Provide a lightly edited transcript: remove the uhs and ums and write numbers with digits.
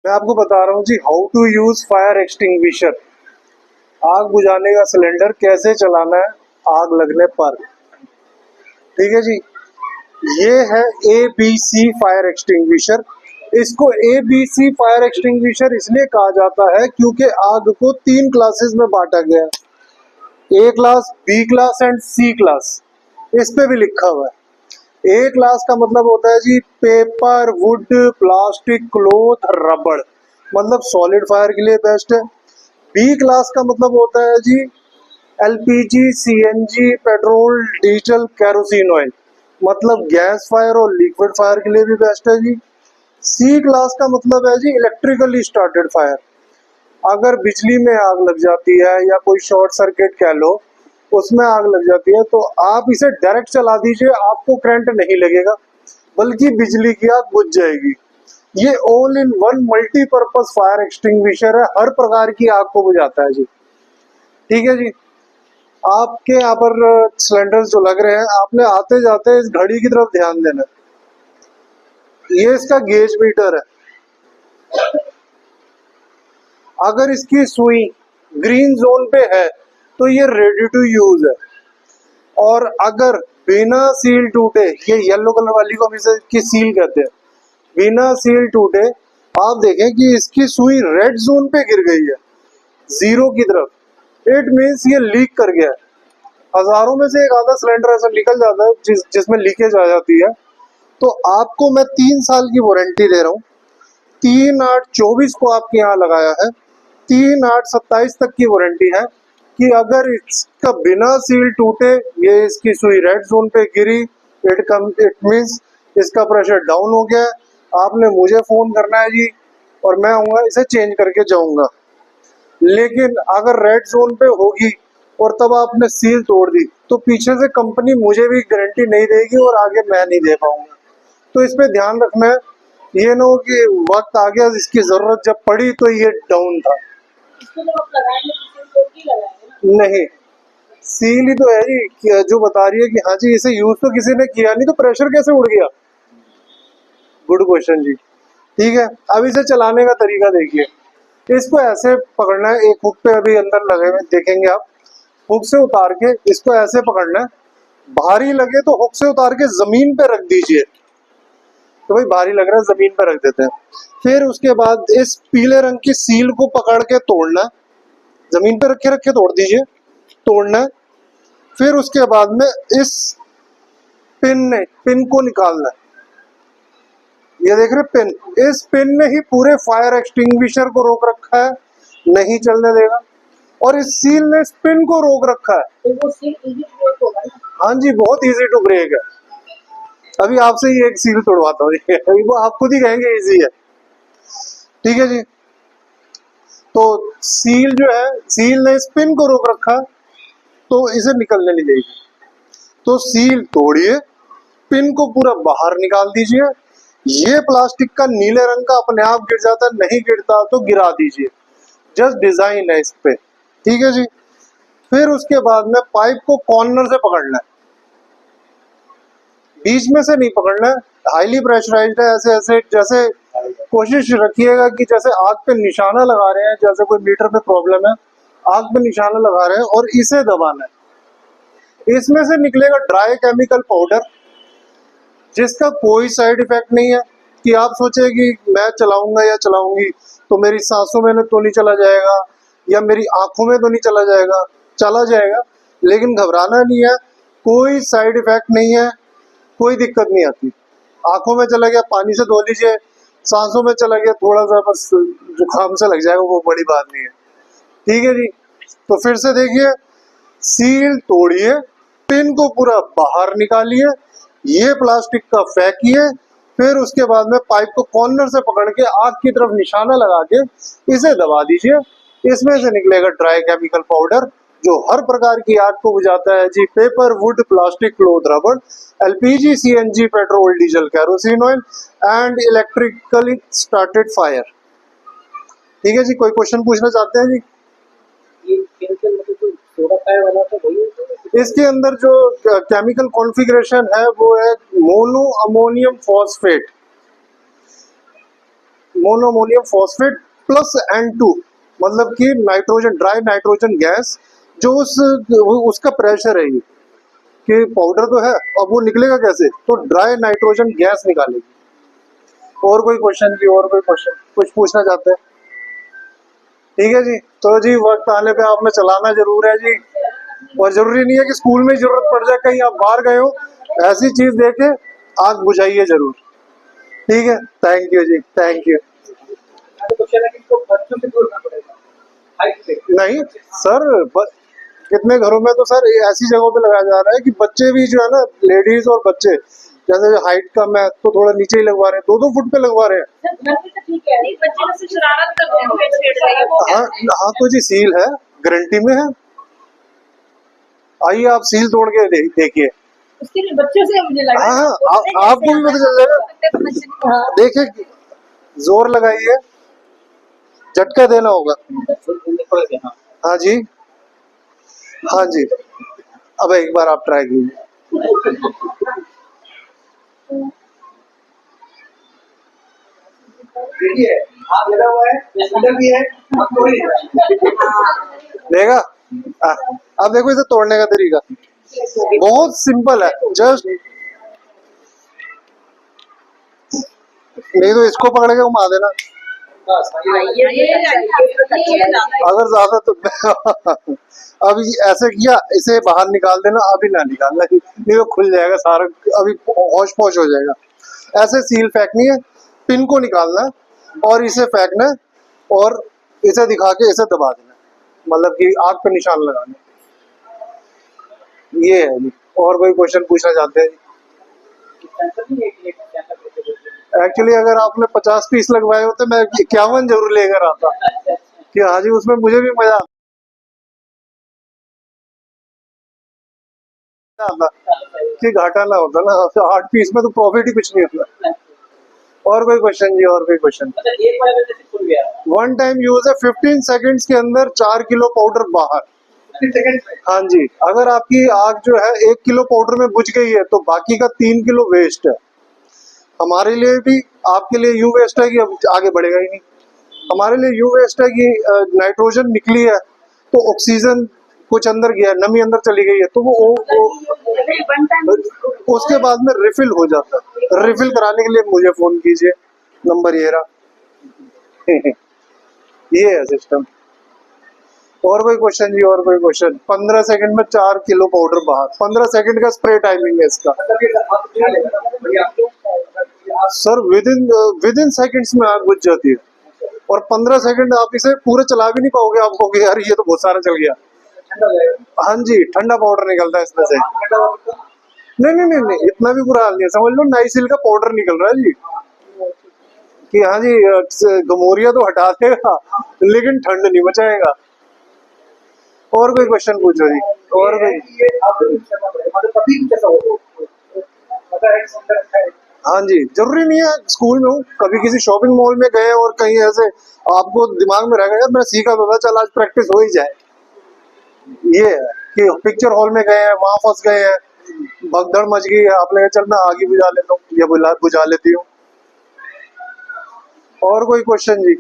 मैं आपको बता रहा हूँ जी how to use fire extinguisher. आग बुझाने का सिलेंडर कैसे चलाना है आग लगने पर। ठीक है जी, ये है ABC फायर एक्सटिंग्विशर। इसको ABC फायर एक्सटिंग्विशर इसलिए कहा जाता है क्योंकि आग को 3 क्लासेस में बांटा गया है, A class, B class and C class. इस पे भी लिखा हुआ है। A क्लास का मतलब होता है जी पेपर, वुड, प्लास्टिक, क्लोथ, रबड़, मतलब सॉलिड फायर के लिए बेस्ट है। B क्लास का मतलब होता है जी LPG, CNG, petrol, diesel, kerosene oil, मतलब गैस फायर और लिक्विड फायर के लिए भी बेस्ट है जी। C क्लास का मतलब है जी इलेक्ट्रिकली स्टार्टेड फायर। अगर बिजली में आग लग जाती है या कोई शॉर्ट सर्किट कह लो, उसमें आग लग जाती है तो आप इसे डायरेक्ट चला दीजिए, आपको करंट नहीं लगेगा बल्कि बिजली की आग बुझ जाएगी। ये all in one multipurpose fire extinguisher है, हर प्रकार की आग को बुझाता है जी। ठीक है जी, आपके यहाँ पर सिलेंडर्स जो लग रहे हैं, आपने आते जाते इस घड़ी की तरफ ध्यान देना है। ये इसका गेज मीटर है। अगर इसकी सुई ग्रीन जोन पे है तो ये रेडी टू यूज है, और अगर बिना सील टूटे, ये येलो कलर वाली को हम इसे की सील कहते हैं, बिना सील टूटे आप देखें कि इसकी सुई रेड जोन पे गिर गई है, जीरो की तरफ, इट मीन्स ये लीक कर गया है। हजारों में से एक आधा सिलेंडर ऐसा निकल जाता है जिसमें लीकेज आ जाती है। तो आपको मैं 3 साल की वारंटी दे रहा हूँ। 3/8/24 को आपके यहाँ लगाया है, 3/8/27 तक की वारंटी है कि अगर इसका बिना सील टूटे ये इसकी सुई रेड जोन पे गिरी, इट मीन्स इसका प्रेशर डाउन हो गया, आपने मुझे फोन करना है जी और मैं आऊँगा इसे चेंज करके जाऊँगा। लेकिन अगर रेड जोन पे होगी और तब आपने सील तोड़ दी तो पीछे से कंपनी मुझे भी गारंटी नहीं देगी और आगे मैं नहीं दे पाऊंगा। तो इस पे ध्यान रखना है, ये ना हो कि वक्त आ गया इसकी जरूरत जब पड़ी तो ये डाउन था। नहीं, सील ही तो है जी जो बता रही है कि हाँ जी इसे यूज तो किसी ने किया नहीं तो प्रेशर कैसे उड़ गया। गुड क्वेश्चन जी। ठीक है, अब इसे चलाने का तरीका देखिए। इसको ऐसे पकड़ना है, एक हुक पे अभी अंदर लगे हुए देखेंगे आप, हुक से उतार के इसको ऐसे पकड़ना है। भारी लगे तो हुक से उतार के जमीन पे रख दीजिए। तो भाई भारी लग रहा है, जमीन पे रख देते हैं। फिर उसके बाद इस पीले रंग की सील को पकड़ के तोड़ना है, जमीन पे रखे रखे तोड़ दीजिए, तोड़ना है। फिर उसके बाद में इस पिन को निकालना है। ये देख रहे पिन, इस पिन ने ही पूरे फायर एक्सटिंग्विशर को रोक रखा है, नहीं चलने देगा, और इस सील ने इस पिन को रोक रखा है। तो वो सील इजी टू ब्रेक होगा ना? हाँ जी, बहुत इजी टू ब्रेक है। अभी आपसे ही एक सील तोड़वाता हूँ वो आप खुद ही कहेंगे इजी है। ठीक है जी, तो सील जो है, सील ने इस पिन को रोक रखा तो इसे निकलने नहीं देगी। तो सील तोड़िए, पिन को पूरा बाहर निकाल दीजिए। ये प्लास्टिक का नीले रंग का अपने आप गिर जाता है, नहीं गिरता तो गिरा दीजिए, जस्ट डिजाइन है इस पे। ठीक है जी, फिर उसके बाद में पाइप को कॉर्नर से पकड़ना है, बीच में से नहीं पकड़ना है। हाईली प्रेशराइज्ड है, ऐसे ऐसे जैसे कोशिश रखिएगा कि जैसे आग पे निशाना लगा रहे हैं, जैसे कोई मीटर पे प्रॉब्लम है, आग पे निशाना लगा रहे हैं और इसे दबाना है। इसमें से निकलेगा ड्राई केमिकल पाउडर, जिसका कोई साइड इफेक्ट नहीं है कि आप सोचे कि मैं चलाऊंगा या चलाऊंगी तो मेरी सांसों में तो नहीं चला जाएगा या मेरी आंखों में तो नहीं चला जाएगा। चला जाएगा, लेकिन घबराना नहीं है, कोई साइड इफेक्ट नहीं है, कोई दिक्कत नहीं आती। आंखों में चला गया पानी से धो लीजिए, सांसों में चला गया थोड़ा सा बस जुकाम से लग जाएगा, वो बड़ी बात नहीं है। ठीक है जी, तो फिर से देखिए, सील तोड़िए, पिन को पूरा बाहर निकालिए, ये प्लास्टिक का फेंकिए, फिर उसके बाद में पाइप को कॉर्नर से पकड़ के आग की तरफ निशाना लगा के इसे दबा दीजिए। इसमें से निकलेगा ड्राई केमिकल पाउडर जो हर प्रकार की आग को बुझाता है जी। पेपर, वुड, प्लास्टिक, क्लोथ, रबड़, LPG, CNG, petrol, diesel, kerosene oil and electrically started fire. ठीक है जी, कोई क्वेश्चन पूछना चाहते हैं जी? इसके अंदर जो केमिकल कॉन्फ़िगरेशन है वो है mono ammonium phosphate. Monoammonium phosphate plus N2, मतलब कि नाइट्रोजन, ड्राई नाइट्रोजन गैस, जो उसका प्रेशर है ये कि पाउडर तो है, अब वो निकलेगा कैसे, तो ड्राई नाइट्रोजन गैस निकालेगी। और कोई क्वेश्चन जी, और कोई क्वेश्चन कुछ पूछना चाहते हैं? ठीक है जी, तो जी वक्त आने पे आपने चलाना जरूर है जी, और जरूरी नहीं है कि स्कूल में जरूरत पड़ जाए, कहीं आप बाहर गए हो, ऐसी चीज देखे आग बुझाइए जरूर। ठीक है, थैंक यू जी, थैंक यू। नहीं सर, कितने घरों में तो सर ऐसी जगहों पे लगाया जा रहा है कि बच्चे भी जो है ना, लेडीज और बच्चे, जैसे हाइट कम है तो थोड़ा नीचे ही लगवा रहे हैं, 2-2 फुट पे लगवा रहे हैं। हाँ हाँ, तो जी सील है, गारंटी में है, आइए आप सील तोड़ के देखिए। उसके लिए बच्चों से मुझे लगा, हाँ, आपको भी पता चल जाएगा। देखिए, जोर लगाइए, झटका देना होगा। हाँ जी, हाँ जी, अब एक बार आप ट्राई कीजिए। लगा हुआ है, भी है, देगा। अब देखो इसे तोड़ने का तरीका बहुत सिंपल है, जस्ट नहीं तो इसको पकड़ के घुमा देना, अगर ज्यादा तो अब ऐसे किया, इसे बाहर निकाल देना, अभी ना निकालना, नहीं तो खुल जाएगा सारा, अभी होश पोश हो जाएगा। ऐसे सील फेंकनी है, पिन को निकालना है और इसे फेंकना है, और इसे दिखा के इसे दबा देना, मतलब कि आग पे निशान लगाना। ये है जी, और कोई क्वेश्चन पूछना चाहते हैं? एक्चुअली अगर आपने 50 पीस लगवाए होते, मैं 51 जरूर लेकर आता कि हाँ जी, उसमें मुझे भी मजा आता कि घाटा ना होता ना, 8 पीस में तो प्रॉफिट ही कुछ नहीं होता। और कोई क्वेश्चन जी, और कोई क्वेश्चन? वन टाइम यूज है, 15 सेकंड्स के अंदर 4 किलो पाउडर बाहर। हाँ जी, अगर आपकी आग जो है 1 किलो पाउडर में बुझ गई है तो बाकी का 3 किलो वेस्ट है। हमारे लिए भी, आपके लिए यूं वेस्ट है कि अब आगे बढ़ेगा ही नहीं। हमारे लिए यूं वेस्ट है कि नाइट्रोजन निकली है तो ऑक्सीजन कुछ अंदर गया, नमी अंदर चली गई है, तो वो उसके बाद में रिफिल हो जाता है। रिफिल कराने के लिए मुझे फोन कीजिए, नंबर ये रहा। ये है सिस्टम। और कोई क्वेश्चन जी, और कोई क्वेश्चन? 15 सेकंड में 4 किलो पाउडर बाहर, 15 सेकंड का स्प्रे टाइमिंग है इसका सर। विद इन सेकंड्स में आग बुझ जाती है, और 15 सेकंड आप इसे पूरे चला भी नहीं पाओगे, आप कहोगे यार ये तो बहुत सारा चल गया। हाँ जी, ठंडा पाउडर निकलता है इसमें से। नहीं नहीं नहीं नहीं, इतना भी बुरा हाल नहीं है, समझ लो नाइसिल का पाउडर निकल रहा है जी, कि हाँ जी गमोरिया तो हटा देगा लेकिन ठंड नहीं बचाएगा। और कोई क्वेश्चन पूछो जी, और कोई? हाँ जी, जरूरी नहीं है स्कूल में हो, कभी किसी शॉपिंग मॉल में गए और कहीं ऐसे आपको दिमाग में रहेगा यार मैं सीखा तो था, चल आज प्रैक्टिस हो ही जाए। ये है कि पिक्चर हॉल में गए हैं, वहां फंस गए हैं, भगदड़ मच गई है, आपने कहा चल मैं आगे बुझा लेता हूँ या बुझा लेती हूँ। और कोई क्वेश्चन जी?